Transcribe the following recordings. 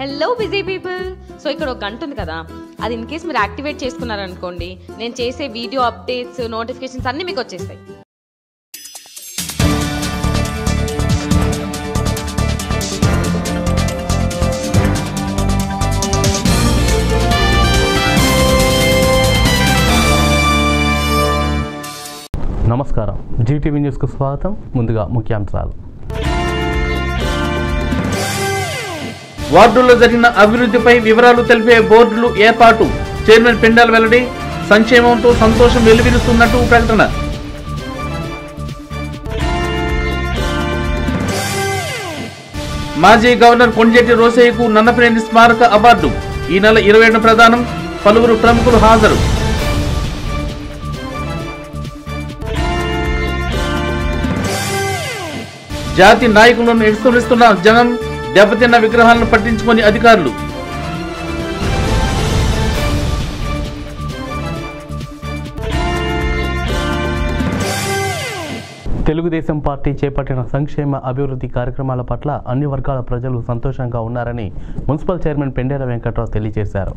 Hello busy people. So ఇక్కడ ఒక గంట ఉంది కదా, అది ఇన్ కేస్ మీరు యాక్టివేట్ చేసుకున్నారనుకోండి, నేను చేసే వీడియో అప్డేట్స్ నోటిఫికేషన్స్ అన్నీ మీకు వచ్చేస్తాయి. నమస్కారం, జీటీవీ న్యూస్కు స్వాగతం. ముందుగా ముఖ్యాంశాలు. వార్డుల్లో జరిగిన అభివృద్ధిపై వివరాలు తెలిపే బోర్డులు ఏర్పాటు. చైర్మన్ పెండాల వెల్లడి. సంక్షేమంతో సంతోషం వెలువరిస్తున్నట్టు ప్రకటన. మాజీ గవర్నర్ కొంజేటి రోసయ్యకు నన్నపనేని స్మారక అవార్డు ఈ నెల 27న ప్రదానం. పలువురు ప్రముఖులు హాజరు. జాతి నాయకులను విస్మరిస్తున్న జనం. దెబ్బతిన్న విగ్రహాలను పట్టించుకొని అధికారులు. తెలుగుదేశం పార్టీ చేపట్టిన సంక్షేమ అభివృద్ధి కార్యక్రమాల పట్ల అన్ని వర్గాల ప్రజలు సంతోషంగా ఉన్నారని మున్సిపల్ చైర్మన్ పెండేల వెంకట్రావు తెలియజేశారు.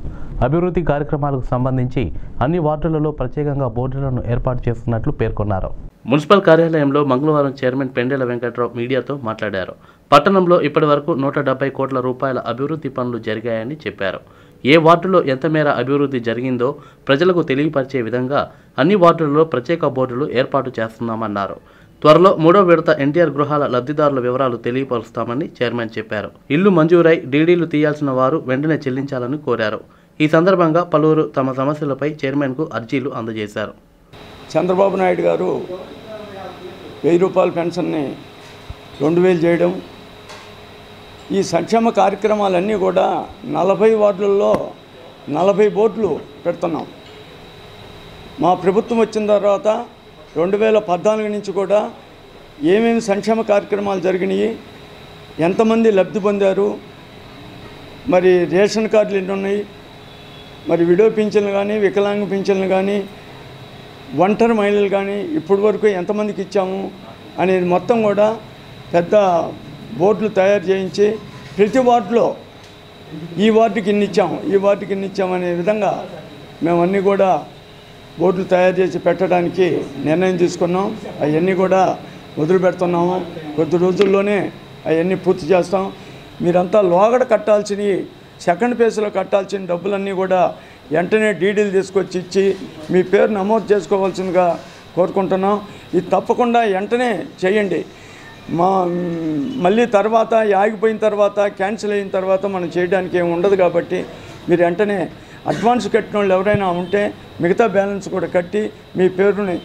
అభివృద్ధి కార్యక్రమాలకు సంబంధించి అన్ని వార్డులలో ప్రత్యేకంగా బోర్డులను ఏర్పాటు చేస్తున్నట్లు పేర్కొన్నారు. మున్సిపల్ కార్యాలయంలో మంగళవారం చైర్మన్ పెండేల వెంకట్రావు మీడియాతో మాట్లాడారు. పట్టణంలో ఇప్పటి వరకు 170 కోట్ల రూపాయల అభివృద్ధి పనులు జరిగాయని చెప్పారు. ఏ వార్డులో ఎంత మేర అభివృద్ధి జరిగిందో ప్రజలకు తెలియపరిచే విధంగా అన్ని వార్డులలో ప్రత్యేక బోర్డులు ఏర్పాటు చేస్తున్నామన్నారు. త్వరలో 3వ విడత ఎన్టీఆర్ గృహాల లబ్ధిదారుల వివరాలు తెలియపరుస్తామని చైర్మన్ చెప్పారు. ఇల్లు మంజూరై డీడీలు తీయాల్సిన వారు వెంటనే చెల్లించాలని కోరారు. ఈ సందర్భంగా పలువురు తమ సమస్యలపై చైర్మన్కు అర్జీలు అందజేశారు. చంద్రబాబు నాయుడు గారు 1000 రూపాయల పెన్షన్ని 2000 చేయడం, ఈ సంక్షేమ కార్యక్రమాలన్నీ కూడా 40 వార్డులలో 40 బోర్డులు పెడుతున్నాం. మా ప్రభుత్వం వచ్చిన తర్వాత 2014 నుంచి కూడా ఏమేమి సంక్షేమ కార్యక్రమాలు జరిగినాయి, ఎంతమంది లబ్ధి పొందారు, మరి రేషన్ కార్డులు ఎన్ని ఉన్నాయి, మరి విడో పింఛన్లు కానీ వికలాంగ పింఛన్లు కానీ ఒంటరి మహిళలు కానీ ఇప్పటి వరకు ఎంతమందికి ఇచ్చాము అనేది మొత్తం కూడా పెద్ద బోర్డులు తయారు చేయించి ప్రతి వార్డులో ఈ వార్డుకి ఇన్ని ఇచ్చాము, ఈ వార్డుకి ఇన్ని ఇచ్చాము అనే విధంగా మేము అన్నీ కూడా బోర్డులు తయారు చేసి పెట్టడానికి నిర్ణయం తీసుకున్నాం. అవన్నీ కూడా వదిలిపెడుతున్నాము. కొద్ది రోజుల్లోనే అవన్నీ పూర్తి చేస్తాం. మీరంతా లోగడ కట్టాల్సినవి, సెకండ్ ఫేజ్లో కట్టాల్సిన డబ్బులన్నీ కూడా వెంటనే డీడీలు తీసుకొచ్చి ఇచ్చి మీ పేరు నమోదు చేసుకోవాల్సిందిగా కోరుకుంటున్నాం. ఇది తప్పకుండా వెంటనే చేయండి. మళ్ళీ తర్వాత ఆగిపోయిన తర్వాత క్యాన్సిల్ అయిన తర్వాత మనం చేయడానికి ఏమి ఉండదు. కాబట్టి మీరు వెంటనే అడ్వాన్స్ కట్టిన వాళ్ళు ఎవరైనా ఉంటే మిగతా బ్యాలెన్స్ కూడా కట్టి మీ పేరుని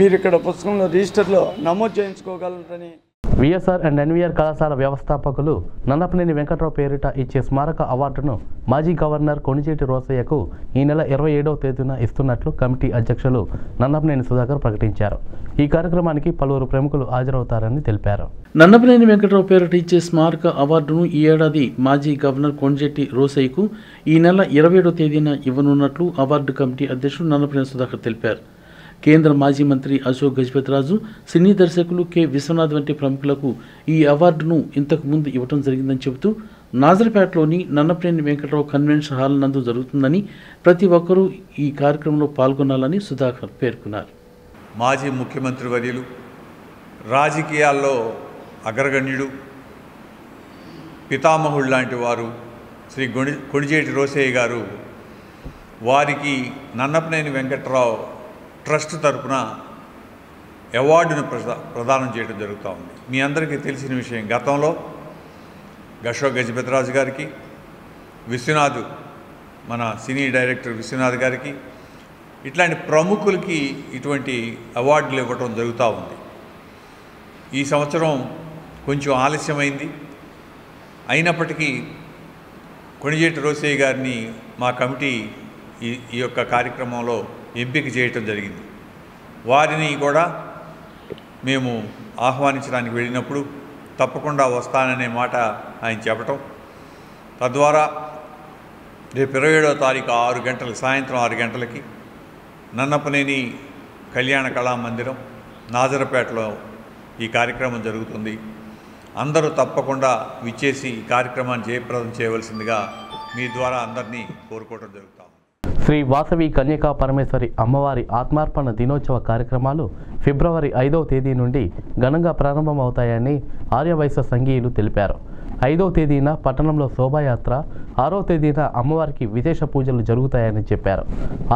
మీరు ఇక్కడ పుస్తకంలో రిజిస్టర్లో నమోదు చేయించుకోగలరని. విఎస్ఆర్ అండ్ ఎన్వీఆర్ కళాశాల వ్యవస్థాపకులు నన్నపనేని వెంకట్రావు పేరిట ఇచ్చే స్మారక అవార్డును మాజీ గవర్నర్ కొంజేటి రోసయ్యకు ఈ నెల 27వ తేదీన ఇస్తున్నట్లు కమిటీ అధ్యక్షులు నన్నపనేని సుధాకర్ ప్రకటించారు. ఈ కార్యక్రమానికి పలువురు ప్రముఖులు హాజరవుతారని తెలిపారు. నన్నపనేని వెంకట్రావు పేరిట ఇచ్చే స్మారక అవార్డును ఈ ఏడాది మాజీ గవర్నర్ కొంజేటి రోసయ్యకు ఈ నెల 27వ తేదీన ఇవ్వనున్నట్లు అవార్డు కమిటీ అధ్యక్షుడు నన్నపనేని సుధాకర్ తెలిపారు. కేంద్ర మాజీ మంత్రి అశోక్ గజపతిరాజు, సినీ దర్శకులు కె విశ్వనాథ్ వంటి ప్రముఖులకు ఈ అవార్డును ఇంతకు ముందు ఇవ్వడం జరిగిందని చెబుతూ, నాజర్పేటలోని నన్నపనేని వెంకట్రావు కన్వెన్షన్ హాల్ నందు జరుగుతుందని, ప్రతి ఒక్కరూ ఈ కార్యక్రమంలో పాల్గొనాలని సుధాకర్ పేర్కొన్నారు. మాజీ ముఖ్యమంత్రి వర్యులు, రాజకీయాల్లో అగ్రగణ్యుడు, పితామహుడు లాంటి వారు శ్రీ కొంజేటి రోసయ్య గారు, వారికి నన్నపనేని వెంకట్రావు ట్రస్ట్ తరపున అవార్డును ప్రదానం చేయడం జరుగుతూ ఉంది. మీ అందరికీ తెలిసిన విషయం, గతంలో అశోక్ గజపతిరాజు గారికి, విశ్వనాథ్ మన సినీ డైరెక్టర్ విశ్వనాథ్ గారికి, ఇట్లాంటి ప్రముఖులకి ఇటువంటి అవార్డులు ఇవ్వటం జరుగుతూ ఉంది. ఈ సంవత్సరం కొంచెం ఆలస్యమైంది. అయినప్పటికీ కొంజేటి రోసయ్య గారిని మా కమిటీ ఈ యొక్క కార్యక్రమంలో ఎంపిక చేయటం జరిగింది. వారిని కూడా మేము ఆహ్వానించడానికి వెళ్ళినప్పుడు తప్పకుండా వస్తాననే మాట ఆయన చెప్పటం, తద్వారా రేపు 27వ తారీఖు 6 గంటలకు, సాయంత్రం 6 గంటలకి నన్నపనేని కళ్యాణ కళామందిరం నాజరపేటలో ఈ కార్యక్రమం జరుగుతుంది. అందరూ తప్పకుండా విచ్చేసి ఈ కార్యక్రమాన్ని జయప్రదం చేయవలసిందిగా మీ ద్వారా అందరినీ కోరుకోవడం జరుగుతాం. శ్రీ వాసవి కన్యకా పరమేశ్వరి అమ్మవారి ఆత్మార్పణ దినోత్సవ కార్యక్రమాలు ఫిబ్రవరి 5వ తేదీ నుండి ఘనంగా ప్రారంభమవుతాయని ఆర్యవైశ్య సంఘీయులు తెలిపారు. 5వ తేదీన పట్టణంలో శోభాయాత్ర, 6వ తేదీన అమ్మవారికి విశేష పూజలు జరుగుతాయని చెప్పారు.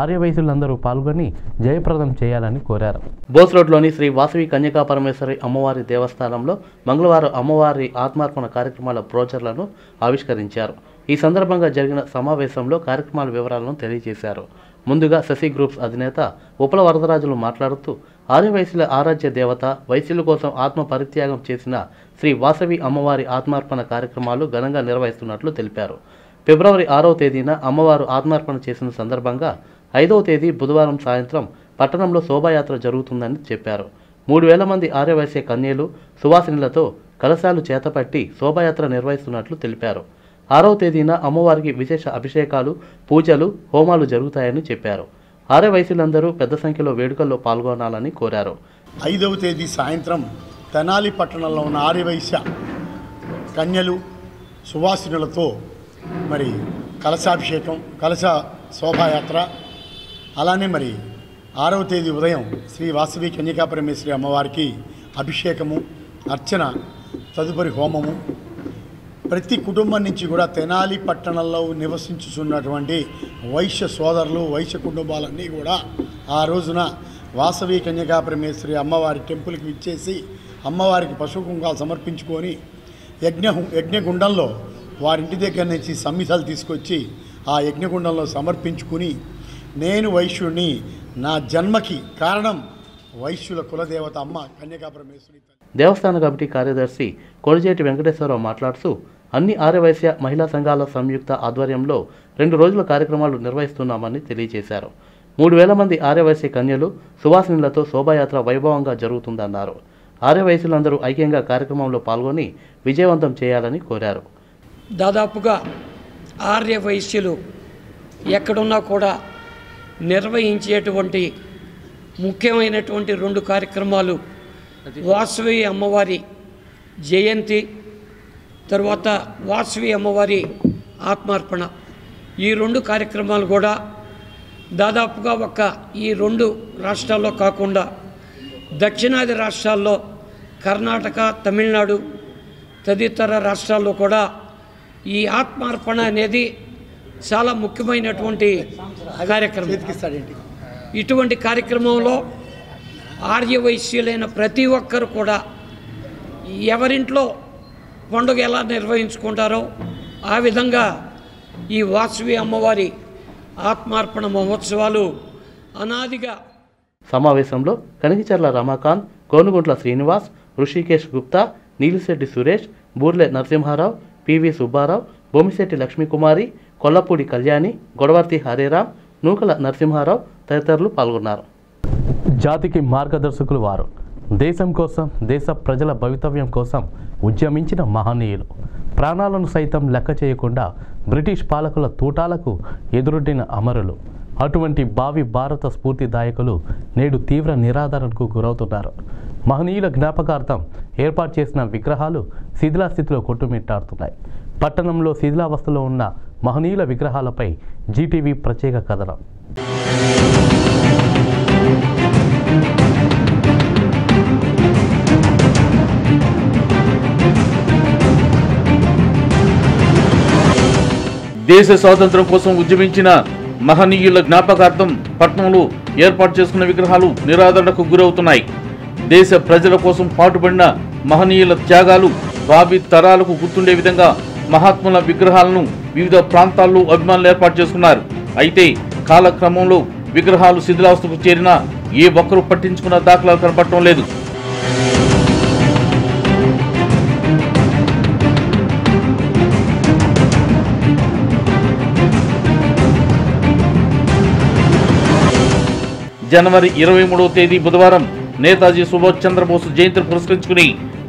ఆర్యవైశ్యులందరూ పాల్గొని జయప్రదం చేయాలని కోరారు. బోస్ రోడ్లోని శ్రీ వాసవి కన్యకా పరమేశ్వరి అమ్మవారి దేవస్థానంలో మంగళవారం అమ్మవారి ఆత్మార్పణ కార్యక్రమాల బ్రోచర్లను ఆవిష్కరించారు. ఈ సందర్భంగా జరిగిన సమావేశంలో కార్యక్రమాల వివరాలను తెలియజేశారు. ముందుగా శశి గ్రూప్స్ అధినేత ఉప్పల వరదరాజులు మాట్లాడుతూ ఆర్యవైశ్యుల ఆరాధ్య దేవత, వైశ్యుల కోసం ఆత్మ పరిత్యాగం చేసిన శ్రీ వాసవి అమ్మవారి ఆత్మార్పణ కార్యక్రమాలు ఘనంగా నిర్వహిస్తున్నట్లు తెలిపారు. ఫిబ్రవరి 6వ తేదీన అమ్మవారు ఆత్మార్పణ చేసిన సందర్భంగా 5వ తేదీ బుధవారం సాయంత్రం పట్టణంలో శోభాయాత్ర జరుగుతుందని చెప్పారు. 3000 మంది ఆర్యవైశ్య కన్యలు సువాసినులతో కలశాలు చేతపట్టి శోభాయాత్ర నిర్వహిస్తున్నట్లు తెలిపారు. 6వ తేదీన అమ్మవారికి విశేష అభిషేకాలు, పూజలు, హోమాలు జరుగుతాయని చెప్పారు. ఆర్యవైశ్యులందరూ పెద్ద సంఖ్యలో వేడుకల్లో పాల్గొనాలని కోరారు. 5వ తేదీ సాయంత్రం తెనాలి పట్టణంలో ఉన్న ఆర్యవైశ్య కన్యలు సువాసినులతో మరి కలశాభిషేకం, కలశ శోభాయాత్ర, అలానే మరి 6వ తేదీ ఉదయం శ్రీ వాసవి కన్యకా పరమేశ్వరి అమ్మవారికి అభిషేకము, అర్చన, తదుపరి హోమము. ప్రతి కుటుంబం నుంచి కూడా తెనాలి పట్టణంలో నివసించుతున్నటువంటి వైశ్య సోదరులు, వైశ్య కుటుంబాలన్నీ కూడా ఆ రోజున వాసవి కన్యకా పరమేశ్వరి అమ్మవారి టెంపుల్కి విచ్చేసి అమ్మవారికి పశువు కుంకాలు సమర్పించుకొని యజ్ఞగుండంలో వారింటి దగ్గర నుంచి సమ్మితాలు తీసుకొచ్చి ఆ యజ్ఞగుండంలో సమర్పించుకుని, నేను వైశ్యుడిని, నా జన్మకి కారణం వైశ్యుల కులదేవత అమ్మ కన్యకా పరమేశ్వరి. దేవస్థాన కమిటీ కార్యదర్శి కొడిజేటి వెంకటేశ్వరరావు మాట్లాడుతూ అన్ని ఆర్యవైశ్య మహిళా సంఘాల సంయుక్త ఆధ్వర్యంలో 2 రోజుల కార్యక్రమాలు నిర్వహిస్తున్నామని తెలియజేశారు. 3000 మంది ఆర్యవైశ్య కన్యలు సువాసినులతో శోభాయాత్ర వైభవంగా జరుగుతుందన్నారు. ఆర్యవైశ్యులందరూ ఐక్యంగా కార్యక్రమంలో పాల్గొని విజయవంతం చేయాలని కోరారు. దాదాపుగా ఆర్యవైశ్యులు ఎక్కడున్నా కూడా నిర్వహించేటువంటి ముఖ్యమైనటువంటి 2 కార్యక్రమాలు వాసవి అమ్మవారి జయంతి, తర్వాత వాసవి అమ్మవారి ఆత్మార్పణ. ఈ 2 కార్యక్రమాలు కూడా దాదాపుగా ఈ 2 రాష్ట్రాల్లో కాకుండా దక్షిణాది రాష్ట్రాల్లో, కర్ణాటక, తమిళనాడు తదితర రాష్ట్రాల్లో కూడా ఈ ఆత్మార్పణ అనేది చాలా ముఖ్యమైనటువంటి కార్యక్రమం. ఇటువంటి కార్యక్రమంలో ఆర్యవైశ్యులైన ప్రతి ఒక్కరు కూడా ఎవరింట్లో పండుగ ఎలా నిర్వహించుకుంటారో ఆ విధంగా ఈ వాసవి అమ్మవారి ఆత్మార్పణ మహోత్సవాలు అనాదిగా. సమావేశంలో కనిగిచర్ల రమాకాంత్, కోనుగుంట్ల శ్రీనివాస్, ఋషికేష్ గుప్తా, నీలిశెట్టి సురేష్, బూర్లె నరసింహారావు, పివి సుబ్బారావు, బొమ్మిశెట్టి లక్ష్మీకుమారి, కొల్లపూడి కళ్యాణి, గొడవర్తి హరేరాం, నూకల నరసింహారావు తదితరులు పాల్గొన్నారు. జాతికి మార్గదర్శకులు వారు. దేశం కోసం, దేశ ప్రజల భవితవ్యం కోసం ఉద్యమించిన మహనీయులు. ప్రాణాలను సైతం లెక్క చేయకుండా బ్రిటిష్ పాలకుల తూటాలకు ఎదురొడ్డిన అమరులు. అటువంటి భావి భారత స్ఫూర్తిదాయకులు నేడు తీవ్ర నిరాదరణకు గురవుతున్నారు. మహనీయుల జ్ఞాపకార్థం ఏర్పాటు చేసిన విగ్రహాలు శిథిలాస్థితిలో కొట్టుమిట్టాడుతున్నాయి. పట్టణంలో శిథిలావస్థలో ఉన్న మహనీయుల విగ్రహాలపై జీటీవీ ప్రత్యేక కథనం. దేశ స్వాతంత్ర్యం కోసం ఉద్యమించిన మహనీయుల జ్ఞాపకార్థం పట్టణంలో ఏర్పాటు చేసుకున్న విగ్రహాలు నిరాదరణకు గురవుతున్నాయి. దేశ ప్రజల కోసం పాటుపడిన మహనీయుల త్యాగాలు భావి తరాలకు గుర్తుండే విధంగా మహాత్ముల విగ్రహాలను వివిధ ప్రాంతాల్లో అభిమానులు ఏర్పాటు చేసుకున్నారు. అయితే కాలక్రమంలో విగ్రహాలు శిథిలావస్థకు చేరినా ఏ ఒక్కరూ పట్టించుకున్న దాఖలాలు కనపడటం లేదు. జనవరి 23వ తేదీ బుధవారం నేతాజీ సుభాష్ చంద్రబోస్ జయంతిని పురస్కరించుకుని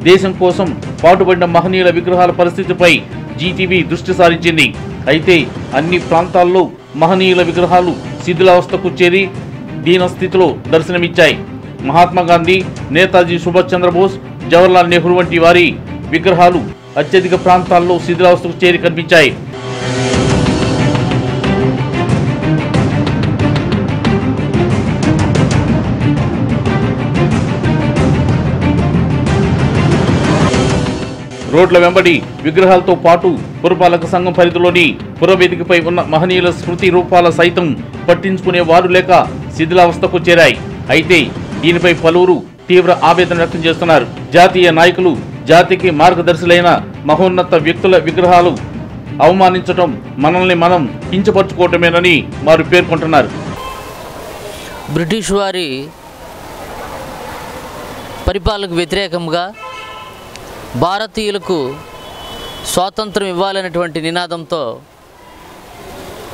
దేశం కోసం పాటుపడిన మహనీయుల విగ్రహాల పరిస్థితిపై జీటీవీ దృష్టి సారించింది. అయితే అన్ని ప్రాంతాల్లో మహనీయుల విగ్రహాలు శిథిలావస్థకు చేరి దీనస్థితిలో దర్శనమిచ్చాయి. మహాత్మా గాంధీ, నేతాజీ సుభాష్ చంద్రబోస్, జవహర్లాల్ నెహ్రూ వంటి వారి విగ్రహాలు అత్యధిక ప్రాంతాల్లో శిథిలావస్థకు చేరి కనిపించాయి. రోడ్ల వెంబడి విగ్రహాలతో పాటు పురపాలక సంఘం పరిధిలోని పురవేదికపై ఉన్న మహనీయుల స్మృతి రూపాల సైతం పట్టించుకునే వారు లేక శిథిలావస్థకు చేరాయి. అయితే దీనిపై పలువురు తీవ్ర ఆవేదన వ్యక్తం చేస్తున్నారు. జాతీయ నాయకులు, జాతికి మార్గదర్శులైన మహోన్నత వ్యక్తుల విగ్రహాలు అవమానించడం మనల్ని మనం కించపరుచుకోవటమేనని వారు పేర్కొంటున్నారు. బ్రిటిష్ వారి పరిపాలనకు వ్యతిరేకంగా భారతీయులకు స్వాతంత్రం ఇవ్వాలనేటువంటి నినాదంతో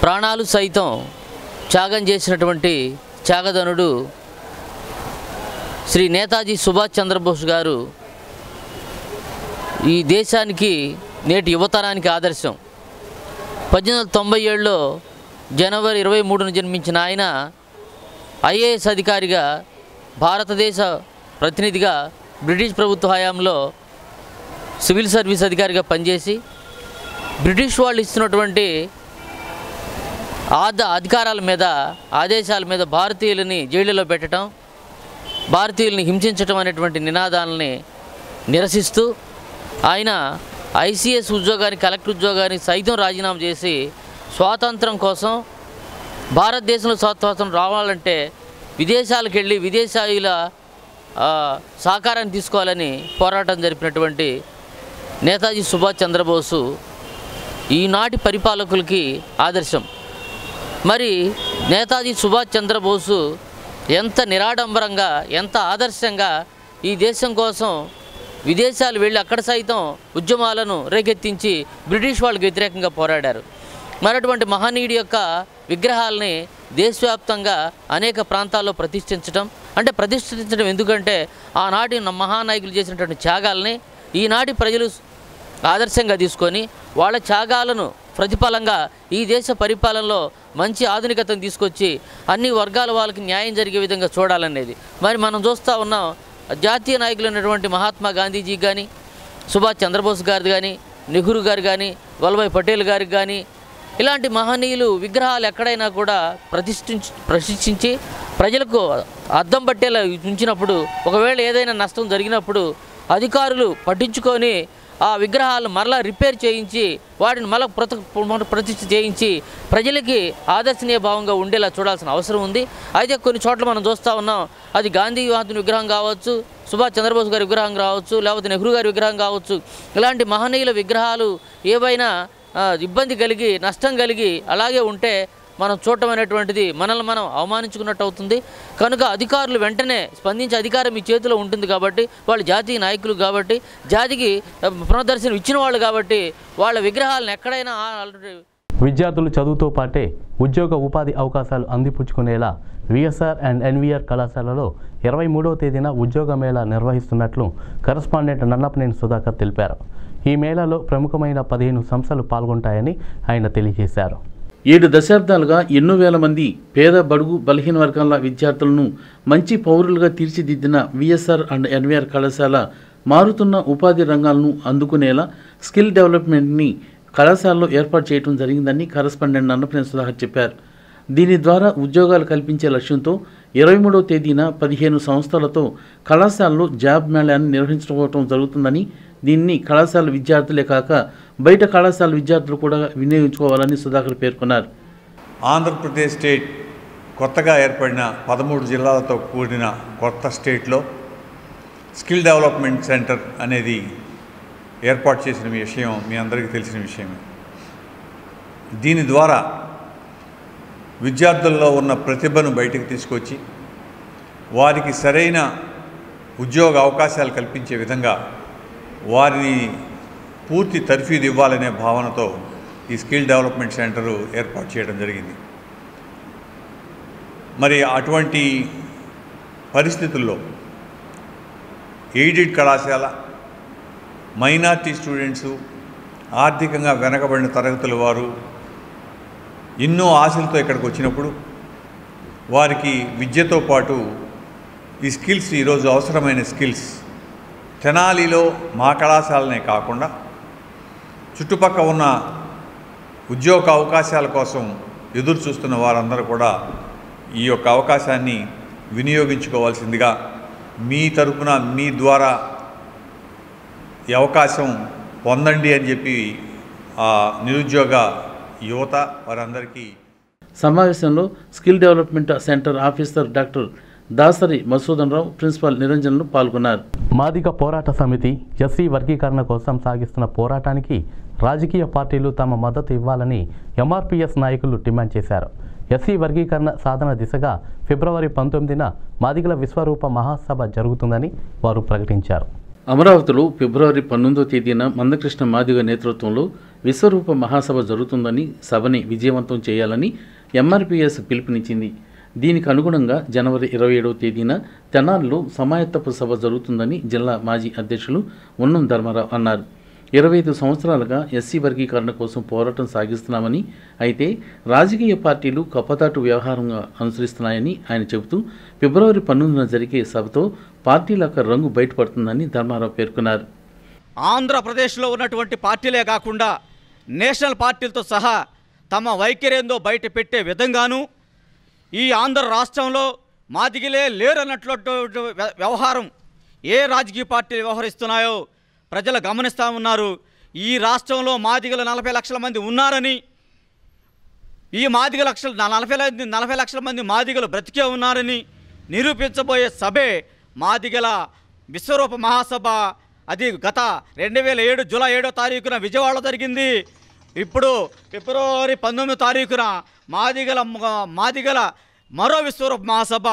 ప్రాణాలు సైతం త్యాగం చేసినటువంటి త్యాగధనుడు శ్రీ నేతాజీ సుభాష్ చంద్రబోస్ గారు ఈ దేశానికి నేటి యువతరానికి ఆదర్శం. 1897లో జనవరి 23న జన్మించిన ఆయన ఐఏఎస్ అధికారిగా, భారతదేశ ప్రతినిధిగా బ్రిటిష్ ప్రభుత్వ హయాంలో సివిల్ సర్వీస్ అధికారిగా పనిచేసి బ్రిటిష్ వాళ్ళు ఇస్తున్నటువంటి అధికారాల మీద, ఆదేశాల మీద భారతీయులని జైళ్ళలో పెట్టడం, భారతీయుల్ని హింసించడం అనేటువంటి నినాదాలని నిరసిస్తూ ఆయన ఐసీఎస్ ఉద్యోగాన్ని, కలెక్టర్ ఉద్యోగాన్ని సైతం రాజీనామా చేసి స్వాతంత్రం కోసం, భారతదేశంలో స్వాతంత్రం రావాలంటే విదేశాలకు వెళ్ళి విదేశాయుల సహకారాన్ని తీసుకోవాలని పోరాటం జరిపినటువంటి నేతాజీ సుభాష్ చంద్రబోసు ఈనాటి పరిపాలకులకి ఆదర్శం. మరి నేతాజీ సుభాష్ చంద్రబోసు ఎంత నిరాడంబరంగా, ఎంత ఆదర్శంగా ఈ దేశం కోసం విదేశాలు వెళ్ళి అక్కడ సైతం ఉద్యమాలను రేకెత్తించి బ్రిటిష్ వాళ్ళకి వ్యతిరేకంగా పోరాడారు. మరి అటువంటి మహనీయుడి యొక్క విగ్రహాలని దేశవ్యాప్తంగా అనేక ప్రాంతాల్లో ప్రతిష్ఠించడం ఎందుకంటే ఆనాటి మహానాయకులు చేసినటువంటి త్యాగాలని ఈనాటి ప్రజలు ఆదర్శంగా తీసుకొని వాళ్ళ త్యాగాలను ప్రతిఫలంగా ఈ దేశ పరిపాలనలో మంచి ఆధునికతను తీసుకొచ్చి అన్ని వర్గాల వాళ్ళకి న్యాయం జరిగే విధంగా చూడాలనేది. మరి మనం చూస్తూ ఉన్నాం, జాతీయ నాయకులు అయినటువంటి మహాత్మా గాంధీజీ కానీ, సుభాష్ చంద్రబోస్ గారు కానీ, నెహ్రూ గారు కానీ, వల్లభాయ్ పటేల్ గారికి కానీ ఇలాంటి మహనీయులు విగ్రహాలు ఎక్కడైనా కూడా ప్రతిష్ఠించి ప్రజలకు అద్దం పట్టేలా ఉంచినప్పుడు, ఒకవేళ ఏదైనా నష్టం జరిగినప్పుడు అధికారులు పట్టించుకొని ఆ విగ్రహాలను మరలా రిపేర్ చేయించి వాటిని మళ్ళీ ప్రతిష్ఠ చేయించి ప్రజలకి ఆదర్శనీయ భావంగా ఉండేలా చూడాల్సిన అవసరం ఉంది. అయితే కొన్ని చోట్ల మనం చూస్తూ ఉన్నాం, అది గాంధీ మహాత్ముని విగ్రహం కావచ్చు, సుభాష్ చంద్రబోస్ గారి విగ్రహం కావచ్చు, లేకపోతే నెహ్రూ గారి విగ్రహం కావచ్చు, ఇలాంటి మహనీయుల విగ్రహాలు ఏవైనా ఇబ్బంది కలిగి, నష్టం కలిగి అలాగే ఉంటే మనం చూడటం అనేటువంటిది మనల్ని మనం అవమానించుకున్నట్టు అవుతుంది. కనుక అధికారులు వెంటనే స్పందించే అధికారం మీ చేతిలో ఉంటుంది కాబట్టి, వాళ్ళు జాతీయ నాయకులు కాబట్టి, జాతికి పునర్దర్శనం ఇచ్చిన వాళ్ళు కాబట్టి వాళ్ళ విగ్రహాలను ఎక్కడైనా విద్యార్థులు చదువుతో పాటే ఉద్యోగ ఉపాధి అవకాశాలు అందిపుచ్చుకునేలా విఎస్ఆర్ అండ్ ఎన్వీఆర్ కళాశాలలో 23వ తేదీన ఉద్యోగ మేళా నిర్వహిస్తున్నట్లు కరస్పాండెంట్ నన్నపనేని సుధాకర్ తెలిపారు. ఈ మేళాలో ప్రముఖమైన 15 సంస్థలు పాల్గొంటాయని ఆయన తెలియజేశారు. 7 దశాబ్దాలుగా ఎన్నో వేల మంది పేద, బడుగు, బలహీన వర్గాల విద్యార్థులను మంచి పౌరులుగా తీర్చిదిద్దిన విఎస్ఆర్ అండ్ ఎన్వీఆర్ కళాశాల మారుతున్న ఉపాధి రంగాలను అందుకునేలా స్కిల్ డెవలప్మెంట్ని కళాశాలలో ఏర్పాటు చేయడం జరిగిందని కరస్పాండెంట్ నన్నపనేని సుధాకర్ చెప్పారు. దీని ద్వారా ఉద్యోగాలు కల్పించే లక్ష్యంతో 23వ తేదీన 15 సంస్థలతో కళాశాలలో జాబ్ మేళాన్ని నిర్వహించుకోవడం జరుగుతుందని, దీన్ని కళాశాల విద్యార్థులే కాక బయట కళాశాల విద్యార్థులు కూడా వినియోగించుకోవాలని సుధాకర్ పేర్కొన్నారు. ఆంధ్రప్రదేశ్ స్టేట్ కొత్తగా ఏర్పడిన 13 జిల్లాలతో కూడిన కొత్త స్టేట్లో స్కిల్ డెవలప్మెంట్ సెంటర్ అనేది ఏర్పాటు చేసిన విషయం మీ అందరికీ తెలిసిన విషయమే. దీని ద్వారా విద్యార్థుల్లో ఉన్న ప్రతిభను బయటకు తీసుకొచ్చి వారికి సరైన ఉద్యోగ అవకాశాలు కల్పించే విధంగా వారిని పూర్తి తర్ఫీదు ఇవ్వాలనే భావనతో ఈ స్కిల్ డెవలప్మెంట్ సెంటరు ఏర్పాటు చేయడం జరిగింది. మరి అటువంటి పరిస్థితుల్లో ఎయిడెడ్ కళాశాల, మైనార్టీ స్టూడెంట్సు, ఆర్థికంగా వెనకబడిన తరగతుల వారు ఎన్నో ఆశలతో ఇక్కడికి వచ్చినప్పుడు వారికి విద్యతో పాటు ఈ స్కిల్స్, ఈరోజు అవసరమైన స్కిల్స్ తెనాలిలో మా కళాశాలనే కాకుండా చుట్టుపక్కల ఉన్న ఉద్యోగ అవకాశాల కోసం ఎదురు చూస్తున్న వారందరూ కూడా ఈ యొక్క అవకాశాన్ని వినియోగించుకోవాల్సిందిగా మీ తరపున మీ ద్వారా ఈ అవకాశం పొందండి అని చెప్పి నిరుద్యోగ యువత వారందరికీ సమావేశంలో skill development centre officer doctor Dasari Masudan Rao, principal నిరంజన్లు పాల్గొన్నారు. మాదిగ పోరాట సమితి ఎస్సీ వర్గీకరణ కోసం సాగిస్తున్న పోరాటానికి రాజకీయ పార్టీలు తమ మద్దతు ఇవ్వాలని ఎంఆర్పీఎస్ నాయకులు డిమాండ్ చేశారు. ఎస్సీ వర్గీకరణ సాధన దిశగా ఫిబ్రవరి 19న మాదిగల విశ్వరూప మహాసభ జరుగుతుందని వారు ప్రకటించారు. అమరావతిలో ఫిబ్రవరి 19వ తేదీన మందకృష్ణ మాదిగ నేతృత్వంలో విశ్వరూప మహాసభ జరుగుతుందని, సభని విజయవంతం చేయాలని ఎంఆర్పీఎస్ పిలుపునిచ్చింది. దీనికి అనుగుణంగా జనవరి 27వ తేదీన తెనాలిలో సమాయత్తపు సభ జరుగుతుందని జిల్లా మాజీ అధ్యక్షులు ఉన్నం ధర్మారావు అన్నారు. 25 సంవత్సరాలుగా ఎస్సీ వర్గీకరణ కోసం పోరాటం సాగిస్తున్నామని, అయితే రాజకీయ పార్టీలు కప్పతాటు వ్యవహారంగా అనుసరిస్తున్నాయని ఆయన చెబుతూ ఫిబ్రవరి 19న జరిగే సభతో పార్టీలకు రంగు బయటపడుతుందని ధర్మారావు పేర్కొన్నారు. ఆంధ్రప్రదేశ్లో ఉన్నటువంటి పార్టీలే కాకుండా నేషనల్ పార్టీలతో సహా తమ వైఖరేందో బయట పెట్టే విధంగాను ఈ ఆంధ్ర రాష్ట్రంలో మాదిగలే లేరన్నట్లు వ్యవహారం ఏ రాజకీయ పార్టీలు వ్యవహరిస్తున్నాయో ప్రజలు గమనిస్తూ ఉన్నారు. ఈ రాష్ట్రంలో మాదిగలు 40 లక్షల మంది ఉన్నారని, ఈ 40 లక్షల మంది మాదిగలు బ్రతికే ఉన్నారని నిరూపించబోయే సభే మాదిగల విశ్వరూప మహాసభ. అది గత 2007 జూలై 7వ తారీఖున విజయవాడలో జరిగింది. ఇప్పుడు ఫిబ్రవరి 19వ తారీఖున మాదిగల మరో విశ్వరూప మహాసభ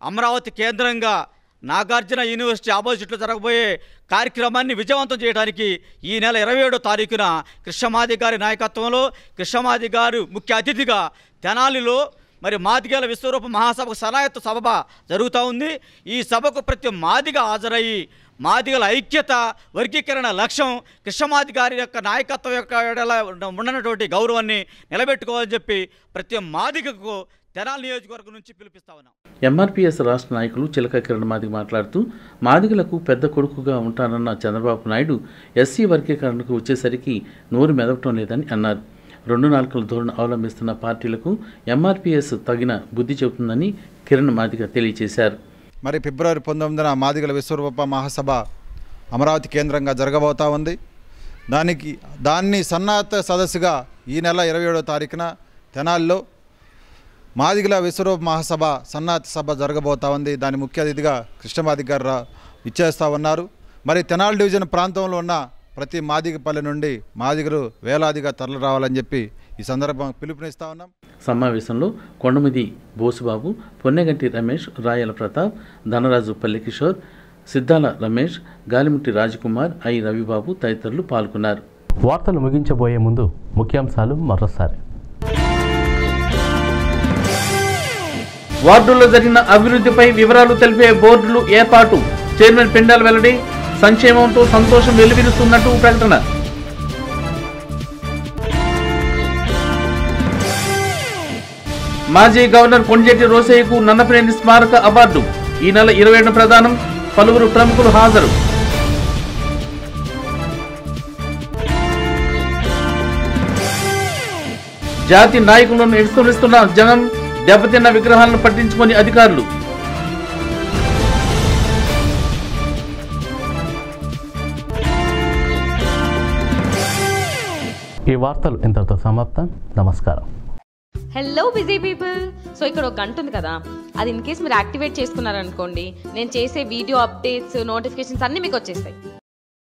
అమరావతి కేంద్రంగా నాగార్జున యూనివర్సిటీ ఆపోజిట్లో జరగబోయే కార్యక్రమాన్ని విజయవంతం చేయడానికి ఈ నెల 27వ తారీఖున కృష్ణమాది గారి నాయకత్వంలో కృష్ణమాది గారు ముఖ్య అతిథిగా తెనాలిలో మరి మాదిగల విశ్వరూప మహాసభకు సనాయత్తు సభ జరుగుతూ ఉంది. ఈ సభకు ప్రతి మాదిగ హాజరయ్యి మాదిగల ఐక్యత, వర్గీకరణ లక్ష్యం, కృష్ణమాది గారి యొక్క నాయకత్వం యొక్క ఉన్నటువంటి గౌరవాన్ని నిలబెట్టుకోవాలని చెప్పి ప్రతి మాదిగకు తెనాలి నియోజకవర్గం నుంచి పిలిపిస్తా ఉన్నాం. ఎంఆర్పీఎస్ రాష్ట్ర నాయకులు చిలక కిరణ్ మాదిగ మాట్లాడుతూ మాదిగలకు పెద్ద కొడుకుగా ఉంటానన్న చంద్రబాబు నాయుడు ఎస్సీ వర్గీకరణకు వచ్చేసరికి నోరు మెదవటం లేదని అన్నారు. 2 నాలుకల ధోరణి అవలంబిస్తున్న పార్టీలకు ఎంఆర్పీఎస్ తగిన బుద్ధి చెబుతుందని కిరణ్ మాదిగ తెలియజేశారు. మరి ఫిబ్రవరి 19న మాదిగల విశ్వరూప మహాసభ అమరావతి కేంద్రంగా జరగబోతా ఉంది. దాన్ని సన్నాహత సదస్సుగా ఈ నెల 27వ తారీఖున తెనాలిలో మాదిగల విశ్వరూప మహాసభ సన్నాహత సభ జరగబోతా ఉంది. దాని ముఖ్య అతిథిగా కృష్ణమాది గారు ఇచ్చేస్తూ ఉన్నారు. మరి తెనాలి డివిజన్ ప్రాంతంలో ఉన్న ప్రతి మాదిగపల్లి నుండి మాదిగలు వేలాదిగా తరలి రావాలని చెప్పి ఈ సందర్భంగా పిలుపునిస్తా ఉన్నాం. సమావేశంలో కొండమిది బోసుబాబు, పొన్నెగంటి రమేష్, రాయల ప్రతాప్, ధనరాజు పల్లికిషోర్, సిద్ధాల రమేష్, గాలిముట్టి రాజకుమార్, ఐ రవిబాబు తదితరులు పాల్గొన్నారు. వార్తలు ముగించబోయే ముందు ముఖ్యాంశాలు మరోసారి. వార్డుల్లో జరిగిన అభివృద్ధిపై వివరాలు తెలిపే బోర్డులు ఏర్పాటు, చైర్మన్ పెండాల వెల్లడి. సంక్షేమంతో సంతోషం వెలువరిస్తున్నట్టు ప్రకటన. మాజీ గవర్నర్ కొంజేటి రోసయ్యకు నన్నపనేని స్మారక అవార్డు ఈ నెల 27న ప్రదానం. పలువురు ప్రముఖులు హాజరు. జాతి నాయకులను విస్మరిస్తున్న జనం, దెబ్బతిన్న విగ్రహాలను పట్టించుకొని అధికారులు. ఈ వార్తలు ఇంతటితో సమాప్తం. నమస్కారం. Hello busy people. సో ఇక్కడ ఒక గంట ఉంది కదా, అది ఇన్ కేస్ మీరు యాక్టివేట్ చేసుకున్నారనుకోండి, నేను చేసే వీడియో అప్డేట్స్, నోటిఫికేషన్స్ అన్నీ మీకు వచ్చేస్తాయి.